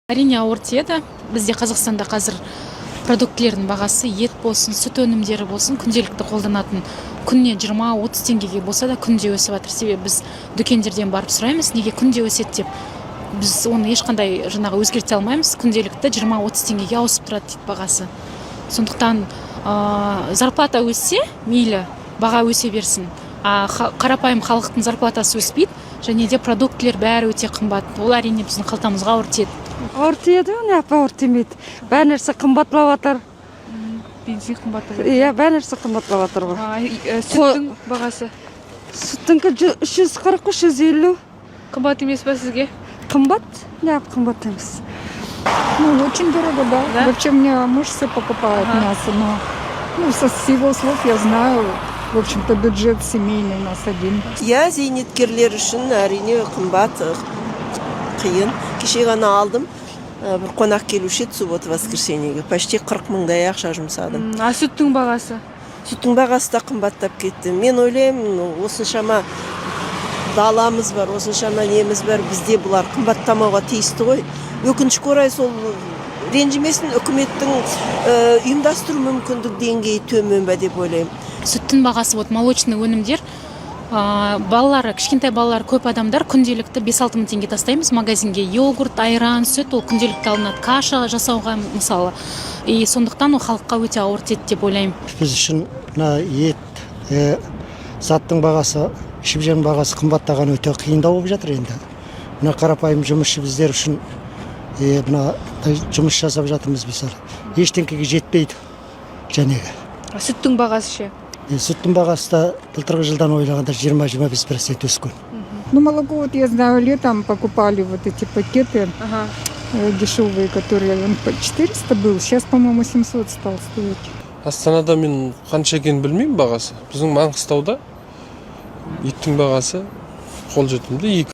Әрине ауыр тиеді. Бізде Қазақстанда қазір продуктілердің бағасы ет болсын, сүт өнімдері болсын, күнделікті қолданатын күнне 20-30 теңгеге болса да күнде өсіп жатыр. Себебі біз дүкендерден барып сұраймыз, неге күнде өседі деп. Біз оны ешқандай өзгерте алмаймыз. Күнделікті 20-30 теңгеге ауысып тұрады дейді бағасы. Сондықтан зарплата өссе, мейлі, баға өсе берсін. Қарапайым халықтың зарплатасы өспейді, және де продуктілер бәрі өте қымбат. Ол әрине біздің қалтамызға ауыр тиеді. Ауыр тиеді, ауыр тимейді. Бәрі нәрсе қымбатлап жатыр. Бензин қымбаттап Иә, бәрі нәрсе қымбатлап жатыр ғой. Сүттің бағасы? Сүттіңкі 340-350. Қымбат емес па сізге? Қымбат? Қымбат емес. Ну, очень дорого, да. Вообще, у меня муж все покупает мясо, но с его слов я знаю, в общем-то, бюджет семейный у нас один. Я зейнеткерлер үшін әрине қымбат, қиын. Кеше ғана алдым, бір қонақ келуші түсіп отыр воскресеньеге. Почти 40 мыңдай ақша жұмсадым. А сүттің бағасы? Сүттің бағасы да қымбаттап кетті. Мен ойлаймын, осыншама даламыз бар, осыншама неміз бар, бізде бұлар қымбаттамауға тиісті ғой. Өкінішке орай сол ренжімесін үкіметтің ұйымдастыру мүмкіндік деңгейі төмен бе деп ойлаймын. Сүттің бағасы, молочный өнімдер, балалар, кішкентай балалар, көп адамдар күнделікті 5-6 мың теңге тастаймыз магазинге. Йогурт, айран, сүт, ол күнделікті алынады, каша жасауға мысалы. И сондықтан ол халыққа өте ауыр тиеді деп ойлаймын. Біз үшін ет, заттың бағасы, ішіп жем бағасы қымбаттаған өте қиындау болып жатыр енді. Мына қарапайым жұмысшы біздер үшін мына жұмыс жасап жатырмыз мысалы. Ештеңкеге жетпейді жәнегі. Сүттің бағасы ше? Сүттің бағасы да былтырғы жылдан ойлағанда 20-25% өскен. Ну, молоко, вот я знаю, летом покупали вот эти пакеты дешевые, которые он по 400 был, сейчас, по-моему, 700 стал стоить. Астанада мен қанша екенін білмеймін бағасы. Біздің Маңғыстауда еттің бағасы қолжетімді